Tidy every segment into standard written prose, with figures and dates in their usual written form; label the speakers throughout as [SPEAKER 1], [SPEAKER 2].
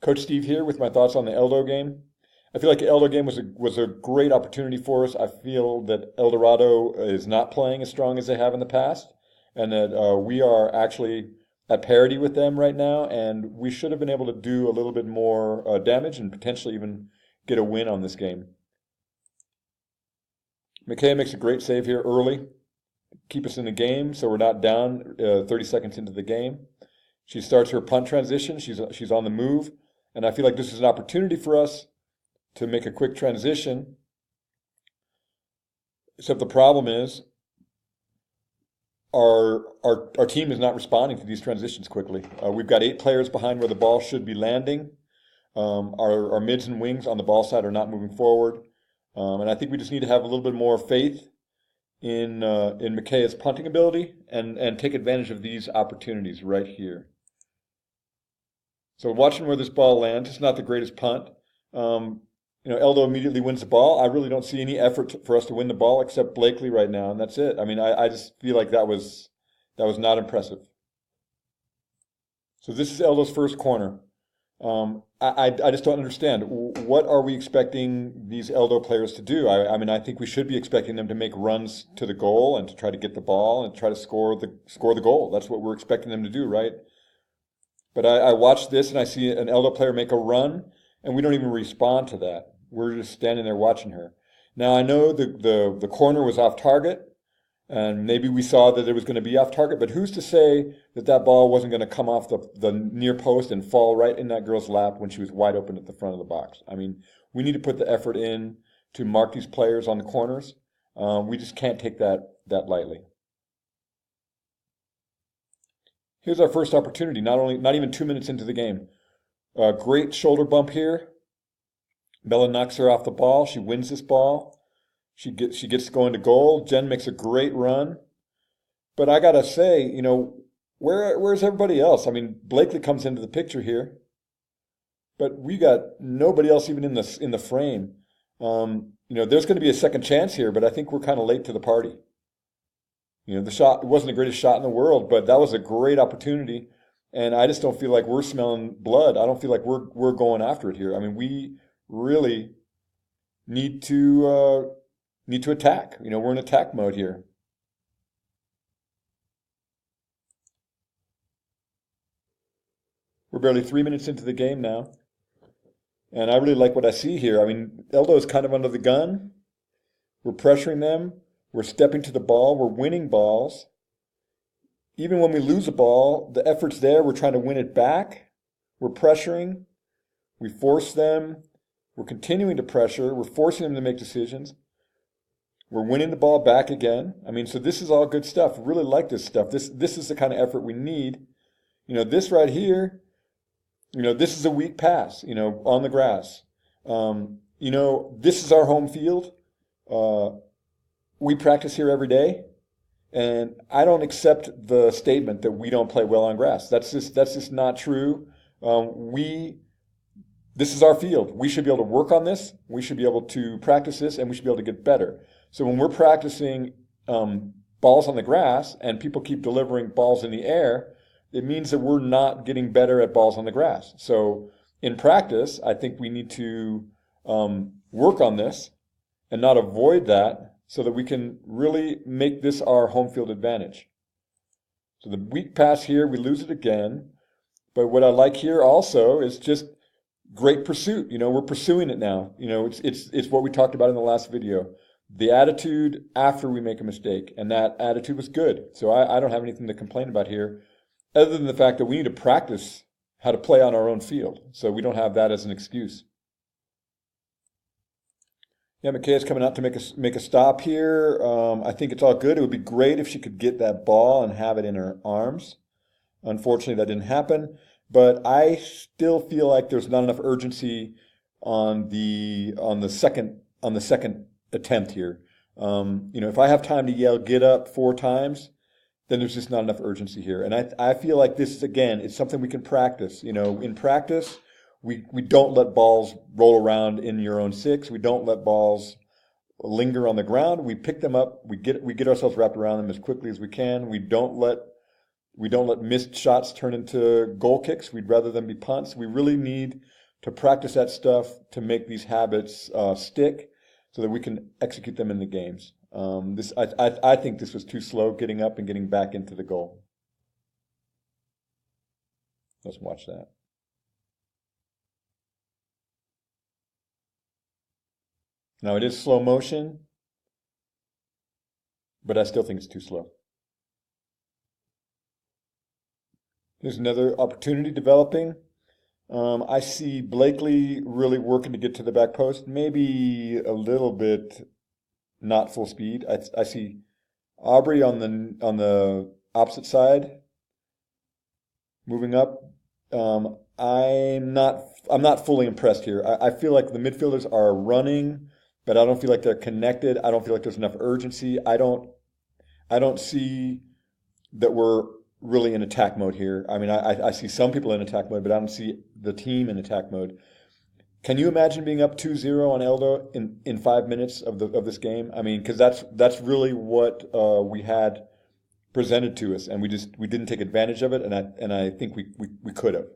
[SPEAKER 1] Coach Steve here with my thoughts on the ELDO game. I feel like the ELDO game was a great opportunity for us. I feel that El Dorado is not playing as strong as they have in the past, and that we are actually at parity with them right now, and we should have been able to do a little bit more damage and potentially even get a win on this game. McKay makes a great save here early, keep us in the game so we're not down 30 seconds into the game. She starts her punt transition. She's on the move, and I feel like this is an opportunity for us to make a quick transition. Except the problem is our team is not responding to these transitions quickly. We've got 8 players behind where the ball should be landing. Our mids and wings on the ball side are not moving forward, and I think we just need to have a little bit more faith in McKay's punting ability and take advantage of these opportunities right here. So watching where this ball lands, it's not the greatest punt. Eldo immediately wins the ball. I really don't see any effort for us to win the ball except Blakely right now, and that's it. I mean, I just feel like that was not impressive. So this is Eldo's first corner. I just don't understand. What are we expecting these Eldo players to do? I mean, I think we should be expecting them to make runs to the goal and to try to get the ball and try to score the goal. That's what we're expecting them to do, right? But I watch this and I see an Eldo player make a run, and we don't even respond to that. We're just standing there watching her. Now I know the corner was off target, and maybe we saw that it was going to be off target, but who's to say that ball wasn't going to come off the near post and fall right in that girl's lap when she was wide open at the front of the box? I mean, we need to put the effort in to mark these players on the corners. We just can't take that lightly. Here's our first opportunity, not even 2 minutes into the game. Great shoulder bump here. Bella knocks her off the ball. She wins this ball. She gets going to goal. Jen makes a great run. But I gotta say, where's everybody else? I mean, Blakely comes into the picture here, but we got nobody else even in the frame. There's going to be a second chance here, but I think we're kind of late to the party. The shot, it wasn't the greatest shot in the world, but that was a great opportunity. And I just don't feel like we're smelling blood. I don't feel like we're going after it here. I mean, we really need to attack. We're in attack mode here. We're barely 3 minutes into the game now, and I really like what I see here. I mean, Eldo is kind of under the gun. We're pressuring them. We're stepping to the ball. We're winning balls. Even when we lose a ball, the effort's there. We're trying to win it back. We're pressuring. We force them. We're continuing to pressure. We're forcing them to make decisions. We're winning the ball back again. I mean, so this is all good stuff. I really like this stuff. This is the kind of effort we need. This right here, this is a weak pass, on the grass. This is our home field. We practice here every day. And I don't accept the statement that we don't play well on grass. That's just not true. This is our field. We should be able to work on this. We should be able to practice this, and we should be able to get better. So when we're practicing balls on the grass and people keep delivering balls in the air, it means that we're not getting better at balls on the grass. So in practice, I think we need to work on this and not avoid that, so that we can really make this our home field advantage. So the weak pass here, we lose it again. But what I like here also is just great pursuit. We're pursuing it now. It's what we talked about in the last video. The attitude after we make a mistake, and that attitude was good. So I don't have anything to complain about here, other than the fact that we need to practice how to play on our own field, so we don't have that as an excuse. Yeah, McKay is coming out to make a stop here. I think it's all good. It would be great if she could get that ball and have it in her arms. Unfortunately, that didn't happen. But I still feel like there's not enough urgency on the second attempt here. If I have time to yell "get up" 4 times, then there's just not enough urgency here. And I feel like this is, again, it's something we can practice. In practice, we don't let balls roll around in your own 6. We don't let balls linger on the ground. We pick them up. We get ourselves wrapped around them as quickly as we can. We don't let We don't let missed shots turn into goal kicks. We'd rather them be punts. We really need to practice that stuff to make these habits stick so that we can execute them in the games. I think this was too slow getting up and getting back into the goal. Let's watch that. Now it is slow motion, but I still think it's too slow. There's another opportunity developing. I see Blakely really working to get to the back post, maybe a little bit not full speed. I see Aubrey on the opposite side moving up. I'm not fully impressed here. I feel like the midfielders are running, but I don't feel like they're connected. I don't feel like there's enough urgency. I don't see that we're really in attack mode here. I mean, I see some people in attack mode, but I don't see the team in attack mode. Can you imagine being up 2-0 on ELDO in 5 minutes of this game? I mean, because that's really what we had presented to us, and we didn't take advantage of it, and I think we could have.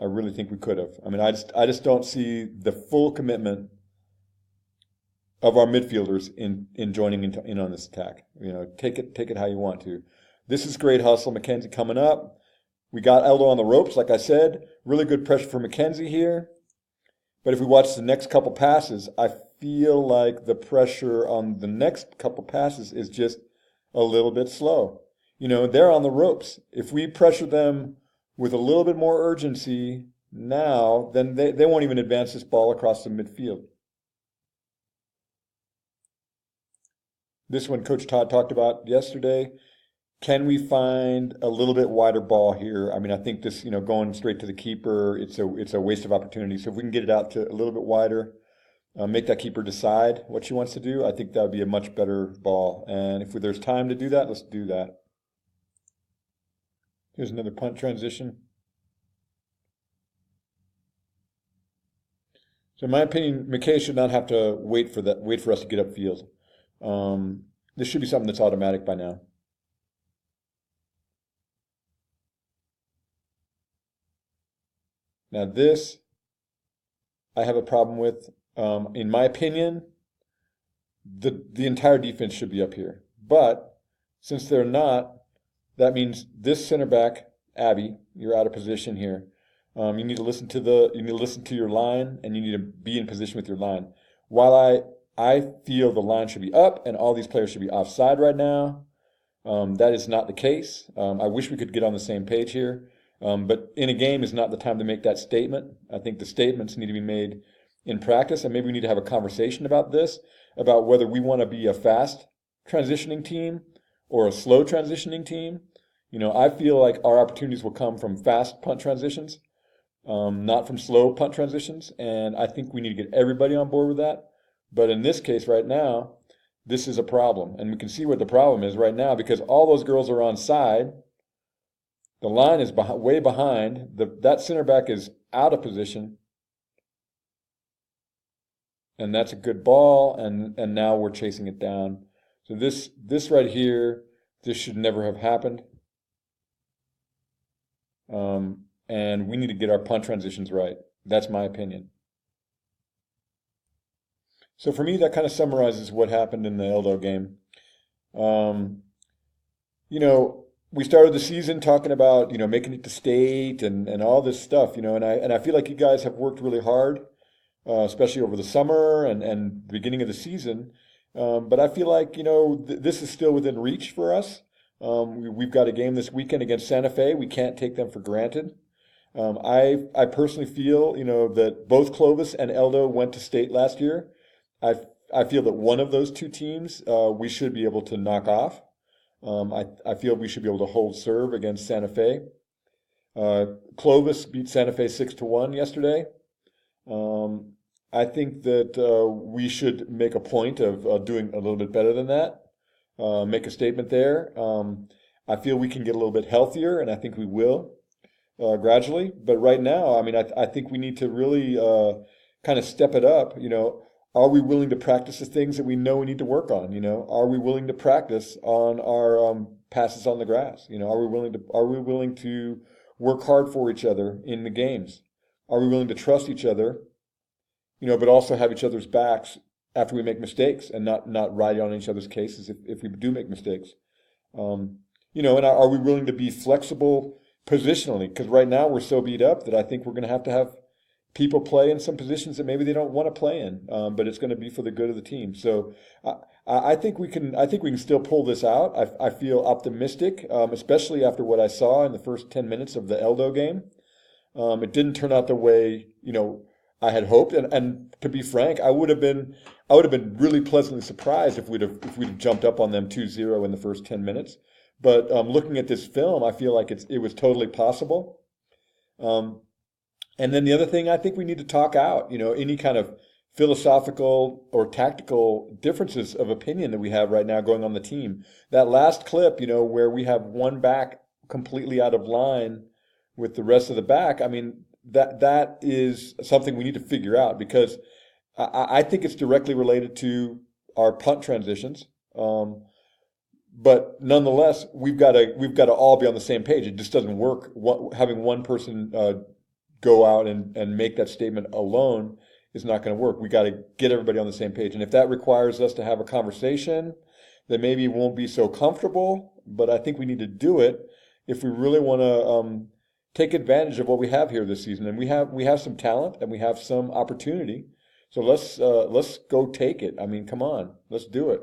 [SPEAKER 1] I really think we could have. I mean, I just don't see the full commitment of our midfielders in joining in on this attack. You know, take it how you want to. This is great hustle. McKenzie coming up. We got ELDO on the ropes, like I said. Really good pressure for McKenzie here. But if we watch the next couple passes, I feel like the pressure on the next couple passes is just a little bit slow. You know, they're on the ropes. If we pressure them with a little bit more urgency now, then they won't even advance this ball across the midfield. This one Coach Todd talked about yesterday. Can we find a little bit wider ball here? I mean, I think this, going straight to the keeper, it's a waste of opportunity. So if we can get it out to a little bit wider, make that keeper decide what she wants to do, I think that would be a much better ball. And if there's time to do that, let's do that. Here's another punt transition. So in my opinion, McKay should not have to wait for us to get upfield. This should be something that's automatic by now. Now this, I have a problem with. In my opinion, the entire defense should be up here. But since they're not, that means this center back, Abby, you're out of position here. You need to listen to your line, and you need to be in position with your line. While I feel the line should be up and all these players should be offside right now, that is not the case. I wish we could get on the same page here. But in a game is not the time to make that statement. I think the statements need to be made in practice, and maybe we need to have a conversation about this, about whether we want to be a fast transitioning team or a slow transitioning team. I feel like our opportunities will come from fast punt transitions, not from slow punt transitions, and I think we need to get everybody on board with that. But in this case right now, this is a problem, and we can see what the problem is right now because all those girls are on side. The line is way behind. That center back is out of position. And that's a good ball, and now we're chasing it down. So this right here, this should never have happened. And we need to get our punt transitions right. That's my opinion. So for me, that kind of summarizes what happened in the ELDO game. We started the season talking about, making it to state and all this stuff, and I feel like you guys have worked really hard, especially over the summer and the beginning of the season. But I feel like, this is still within reach for us. We've got a game this weekend against Santa Fe. We can't take them for granted. I personally feel, that both Clovis and ELDO went to state last year. I feel that one of those two teams we should be able to knock off. I feel we should be able to hold serve against Santa Fe. Clovis beat Santa Fe 6-1 yesterday. I think that we should make a point of doing a little bit better than that. Make a statement there. I feel we can get a little bit healthier, and I think we will gradually. But right now, I mean, I think we need to really kind of step it up. Are we willing to practice the things that we know we need to work on? Are we willing to practice on our passes on the grass? Are we willing to work hard for each other in the games? Are we willing to trust each other, but also have each other's backs after we make mistakes and not ride on each other's cases if we do make mistakes? And are we willing to be flexible positionally? Because right now we're so beat up that I think we're going to have people play in some positions that maybe they don't want to play in, but it's going to be for the good of the team. So I think we can. I think we can still pull this out. I feel optimistic, especially after what I saw in the first 10 minutes of the ELDO game. It didn't turn out the way I had hoped, and to be frank, I would have been really pleasantly surprised if we'd have jumped up on them 2-0 in the first 10 minutes. But looking at this film, I feel like it was totally possible. And then the other thing, I think we need to talk out, any kind of philosophical or tactical differences of opinion that we have right now going on the team. That last clip, where we have one back completely out of line with the rest of the back, I mean, that is something we need to figure out, because I think it's directly related to our punt transitions. But nonetheless, we've got to all be on the same page. It just doesn't work. Having one person go out and make that statement alone is not going to work. We got to get everybody on the same page. And if that requires us to have a conversation that maybe won't be so comfortable, but I think we need to do it if we really want to take advantage of what we have here this season. And we have some talent and we have some opportunity. So let's go take it. I mean, come on, let's do it.